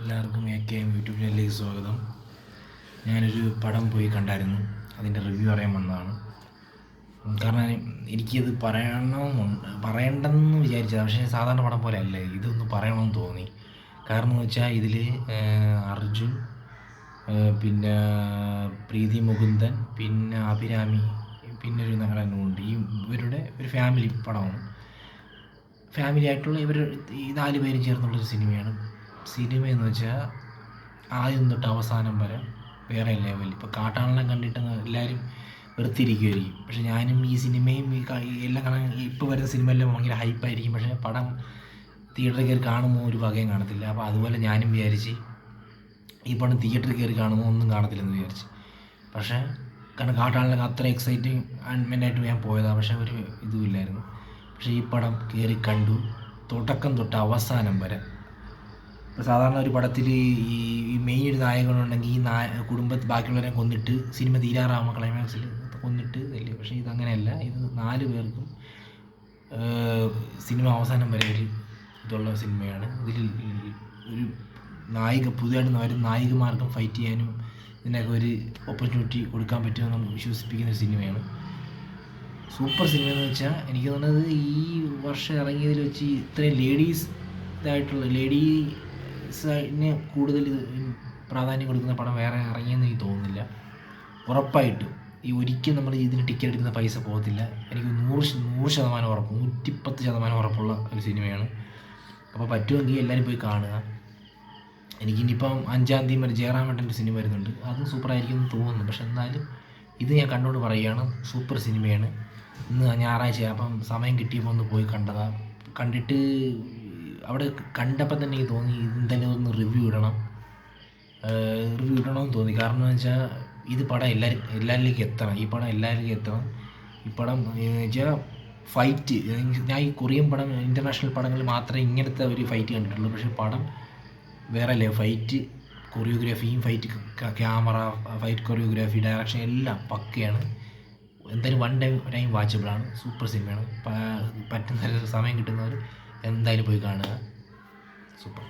എല്ലാവർക്കും AK YouTube ചാനലിലേക്ക് സ്വാഗതം. ഞാനൊരു പടം പോയി കണ്ടായിരുന്നു. അതിൻ്റെ റിവ്യൂ അറിയാൻ വന്നതാണ്. കാരണം എനിക്കത് പറയണ്ടെന്ന് വിചാരിച്ചതാണ്. പക്ഷേ സാധാരണ പടം പോലെ അല്ല, ഇതൊന്ന് പറയണമെന്ന് തോന്നി. കാരണം എന്ന് വെച്ചാൽ ഇതിൽ അർജുൻ, പിന്നെ പ്രീതി മുകുന്ദൻ, പിന്നെ അഭിരാമി, പിന്നെ ഒരു നടനുമുണ്ട്. ഇവരുടെ ഒരു ഫാമിലി പടമാണ്. ഫാമിലി ആയിട്ടുള്ള ഇവർ ഈ 4 പേരും ചേർന്നുള്ളൊരു സിനിമയാണ്. സിനിമയെന്ന് വെച്ചാൽ ആദ്യം തൊട്ട് അവസാനം വരെ വേറെ ലെവൽ. ഇപ്പോൾ കാട്ടാളനെ കണ്ടിട്ട് എല്ലാവരും വെറുത്തിരിക്കുമായിരിക്കും. പക്ഷെ ഞാനും ഈ സിനിമയും എല്ലാം കാണാൻ ഇപ്പോൾ വരുന്ന സിനിമയെല്ലാം ഭയങ്കര ഹൈപ്പായിരിക്കും. പക്ഷേ പടം തിയേറ്ററിൽ കയറി കാണുമ്പോൾ ഒരു വകയും കാണത്തില്ല. അപ്പോൾ അതുപോലെ ഞാനും വിചാരിച്ച് ഈ പടം തിയേറ്ററിൽ കയറി കാണുമ്പോൾ ഒന്നും കാണത്തില്ലെന്ന് വിചാരിച്ച്. പക്ഷേ കാരണം കാട്ടാളനൊക്കെ അത്ര എക്സൈറ്റിങ് ആയിട്ട് ഞാൻ പോയതാണ്. പക്ഷേ ഒരു ഇതുമില്ലായിരുന്നു. പക്ഷേ ഈ പടം കയറി കണ്ടു, തുടക്കം തൊട്ട് അവസാനം വരെ. ഇപ്പോൾ സാധാരണ ഒരു പടത്തിൽ ഈ മെയിൻ ഒരു നായകനുണ്ടെങ്കിൽ ഈ കുടുംബത്തിൽ ബാക്കിയുള്ളവരെ കൊന്നിട്ട് സിനിമ തീരാറാകുമ്പോൾ ക്ലൈമാക്സിൽ കൊന്നിട്ട് അല്ലേ. പക്ഷേ ഇതങ്ങനെയല്ല. ഇത് 4 പേർക്കും സിനിമ അവസാനം വരെ ഒരു ഇതുള്ള സിനിമയാണ്. ഇതിൽ ഒരു പുതിയതായിട്ട് വരുന്ന നായികമാർക്കും ഫൈറ്റ് ചെയ്യാനും ഇതിനൊക്കെ ഒരു ഓപ്പർച്യൂണിറ്റി കൊടുക്കാൻ പറ്റുമെന്ന് നമുക്ക് വിശ്വസിപ്പിക്കുന്ന ഒരു സിനിമയാണ്. സൂപ്പർ സിനിമ എന്ന് വെച്ചാൽ എനിക്ക് തോന്നുന്നത് ഈ വർഷം ഇറങ്ങിയതിൽ വെച്ച് ഇത്രയും ലേഡീസിന് കൂടുതൽ പ്രാധാന്യം കൊടുക്കുന്ന പടം വേറെ ഇറങ്ങിയെന്ന് എനിക്ക് തോന്നുന്നില്ല. ഉറപ്പായിട്ടും ഒരിക്കലും നമ്മൾ ഇതിന് ടിക്കറ്റ് എടുക്കുന്ന പൈസ പോകത്തില്ല. എനിക്ക് 100% ഉറപ്പ്, 110% ഉറപ്പുള്ള ഒരു സിനിമയാണ്. അപ്പോൾ പറ്റുമെങ്കിൽ എല്ലാവരും പോയി കാണുക. എനിക്കിനിയിപ്പം 5-ാം തീയതി വരെ ജയറാമേട്ടൻ്റെ സിനിമ വരുന്നുണ്ട്. അതും സൂപ്പറായിരിക്കും എന്ന് തോന്നുന്നു. പക്ഷെ എന്നാലും ഇത് ഞാൻ കണ്ടുകൊണ്ട് പറയുകയാണ്, സൂപ്പർ സിനിമയാണ്. ഇന്ന് ഞായറാഴ്ച അപ്പം സമയം കിട്ടിയപ്പോൾ ഒന്ന് പോയി കണ്ടതാണ്. കണ്ടിട്ട് അവിടെ കണ്ടപ്പോൾ തന്നെ എനിക്ക് തോന്നി ഇതെന്തായാലും ഒന്ന് റിവ്യൂ ഇടണമെന്ന് തോന്നി. കാരണം എന്ന് വെച്ചാൽ ഇത് പടം എല്ലാവരിലേക്കും എത്തണം. ഈ പടം എല്ലാവരിലേക്കും എത്തണം. ഈ പടം എന്ന് വെച്ചാൽ ഫൈറ്റ്, ഞാൻ ഈ കൊറിയൻ പടം, ഇൻ്റർനാഷണൽ പടങ്ങളിൽ മാത്രമേ ഇങ്ങനത്തെ ഒരു ഫൈറ്റ് കണ്ടിട്ടുള്ളൂ. പക്ഷേ പടം വേറെ അല്ലേ. ഫൈറ്റ് കൊറിയോഗ്രാഫിയും, fight camera, fight choreography, direction എല്ലാം പക്കയാണ്. എന്തായാലും വൺ ടൈം വാച്ചബിളാണ്. സൂപ്പർ സിനിമയാണ്. പറ്റുന്ന സമയം കിട്ടുന്നവർ എന്തായാലും പോയി കാണുക. സൂപ്പർ.